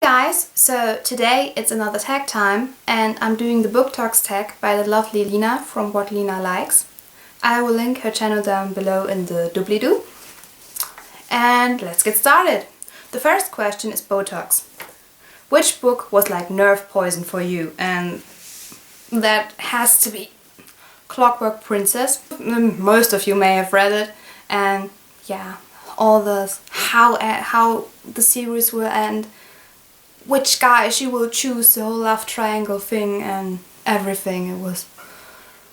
Guys, so today it's another tag time and I'm doing the Booktox tag by the lovely Lina from Whatlinalikes. I will link her channel down below in the doobly-doo. And let's get started. The first question is Botox. Which book was like nerve poison for you? And that has to be Clockwork Princess. Most of you may have read it, and yeah, all the how the series will end, which guy she will choose, the whole love triangle thing and everything. It was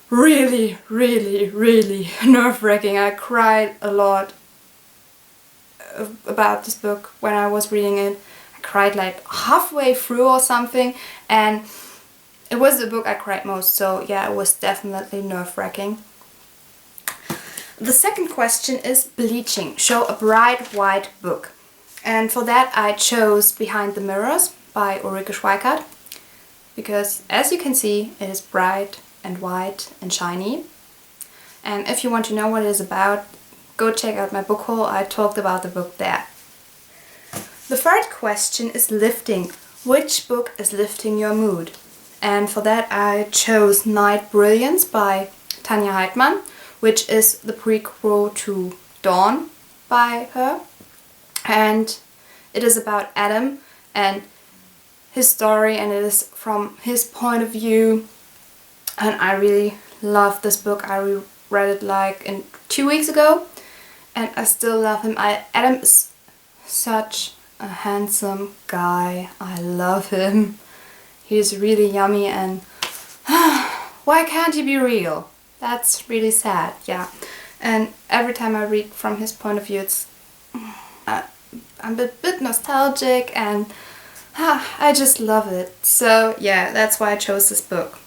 really, really, really nerve-wracking. I cried a lot about this book when I was reading it. I cried like halfway through or something, and it was the book I cried most, so yeah, it was definitely nerve-wracking. The second question is Bleaching Show, a bright white book. And for that I chose Behind the Mirrors by Ulrike Schweikart, because as you can see it is bright and white and shiny. And if you want to know what it is about, go check out my book haul. I talked about the book there. The third question is Lifting. Which book is lifting your mood? And for that I chose Night Brilliance by Tanja Heitmann, which is the prequel to Dawn by her. And it is about Adam and his story, and it is from his point of view. And I really love this book. I read it like 2 weeks ago and I still love him. Adam is such a handsome guy. I love him. He's really yummy, and why can't he be real? That's really sad, yeah. And every time I read from his point of view, it's I'm a bit nostalgic, and I just love it. So yeah, that's why I chose this book.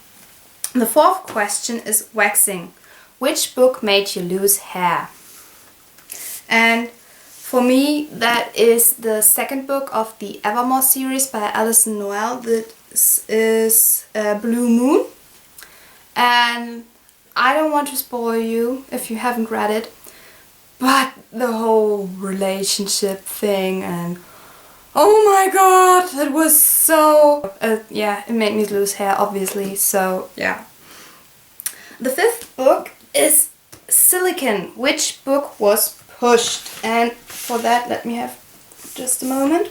The fourth question is Waxing. Which book made you lose hair? And for me that is the second book of the Evermore series by Alison Noel. This is Blue Moon. And I don't want to spoil you if you haven't read it, but the whole relationship thing, and oh my god, it was so... yeah, it made me lose hair, obviously, so yeah. The fifth book is Silicon. Which book was pushed? And for that, let me have just a moment.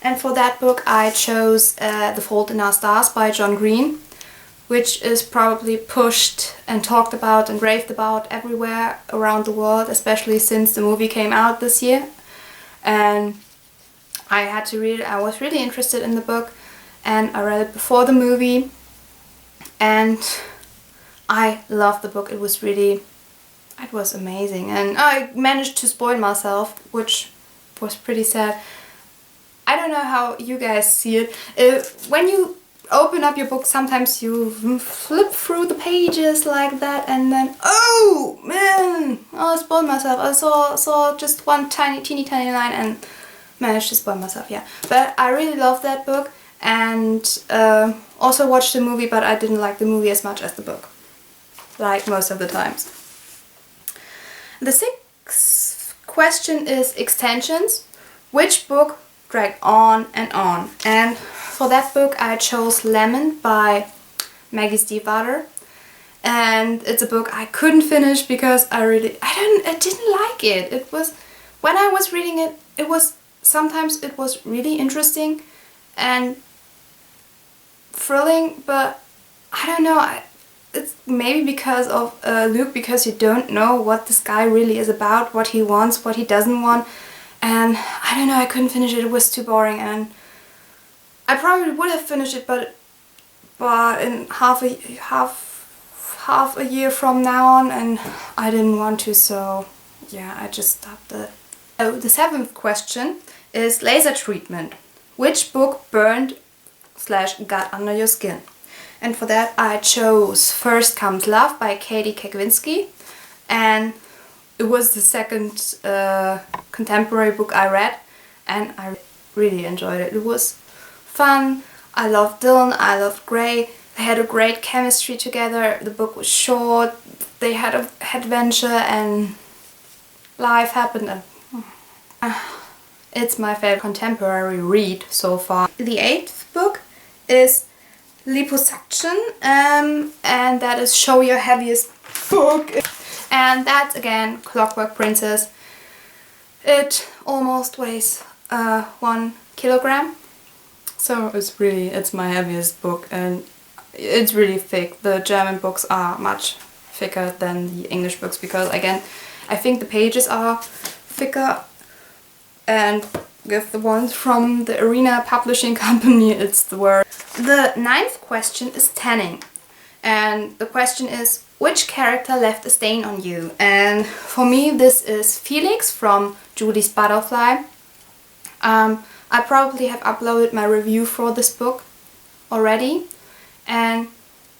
And for that book I chose The Fault in Our Stars by John Green, which is probably pushed and talked about and raved about everywhere around the world, especially since the movie came out this year. And I had to read it. I was really interested in the book, and I read it before the movie, and I loved the book. It was amazing, and I managed to spoil myself, which was pretty sad. I don't know how you guys see it. When you open up your book, sometimes you flip through the pages like that, and then, oh man, I spoiled myself. I saw just one teeny tiny line and managed to spoil myself, yeah. But I really love that book, and also watched the movie, but I didn't like the movie as much as the book, like most of the times. The sixth question is Extensions. Which book dragged on and on? And for that book I chose Lemon by Maggie Stiefvater, and it's a book I couldn't finish because I didn't like it. It was, when I was reading it, sometimes it was really interesting and thrilling, but I don't know, it's maybe because of Luke, because you don't know what this guy really is about, what he wants, what he doesn't want, and I don't know, I couldn't finish it. It was too boring, and I probably would have finished it, but in half a year from now on, and I didn't want to, so yeah, I just stopped it. Oh, the seventh question is Laser Treatment. Which book burned / got under your skin? And for that I chose First Comes Love by Katie Kekwinsky, and it was the second contemporary book I read, and I really enjoyed it. It was fun. I loved Dylan, I loved Gray. They had a great chemistry together. The book was short. They had an adventure, and life happened. And It's my favorite contemporary read so far. The 8th book is Liposuction, and that is Show Your Heaviest book. And that's again Clockwork Princess. It almost weighs 1 kilogram. So it's my heaviest book, and it's really thick. The German books are much thicker than the English books because, again, I think the pages are thicker, and with the ones from the Arena Publishing Company, it's the worst. The 9th question is tanning, and the question is, which character left a stain on you? And for me this is Felix from Julie's Butterfly. I probably have uploaded my review for this book already, and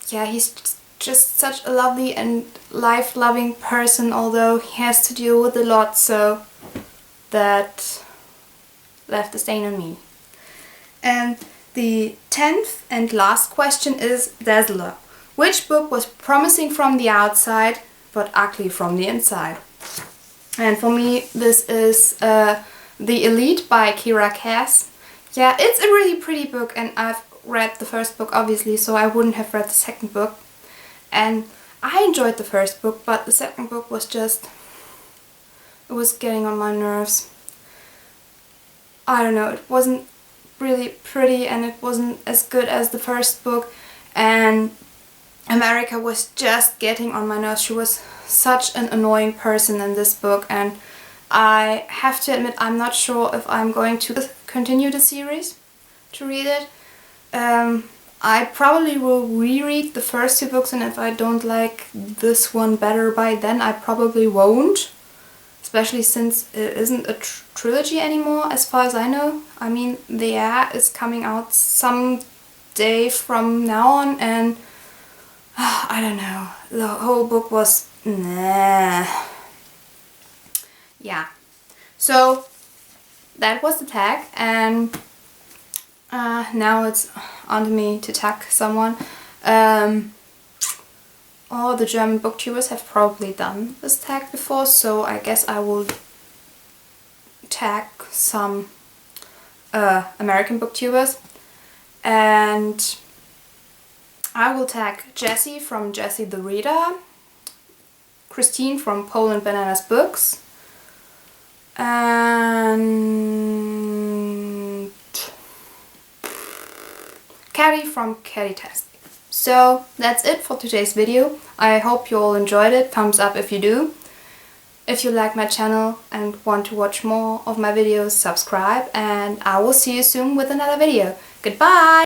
yeah, he's just such a lovely and life-loving person, although he has to deal with a lot, so that left a stain on me. And the 10th and last question is Dazzler. Which book was promising from the outside but ugly from the inside? And for me this is The Elite by Kira Cass. Yeah, it's a really pretty book, and I've read the first book obviously, so I wouldn't have read the second book. And I enjoyed the first book, but the second book was just, it was getting on my nerves. I don't know, it wasn't really pretty and it wasn't as good as the first book, and America was just getting on my nerves. She was such an annoying person in this book, and I have to admit I'm not sure if I'm going to continue the series to read it. I probably will reread the first 2 books, and if I don't like this one better by then, I probably won't. Especially since it isn't a trilogy anymore, as far as I know. I mean, the Air is coming out some day from now on, and I don't know. The whole book was nah. Yeah. So that was the tag, and now it's on to me to tag someone. All the German booktubers have probably done this tag before, so I guess I will tag some American booktubers. And I will tag Jessie from Jessie the Reader, Christine from Poland Bananas Books, and Caddy from Caddytastic. So that's it for today's video. I hope you all enjoyed it. Thumbs up if you do. If you like my channel and want to watch more of my videos, subscribe, and I will see you soon with another video. Goodbye!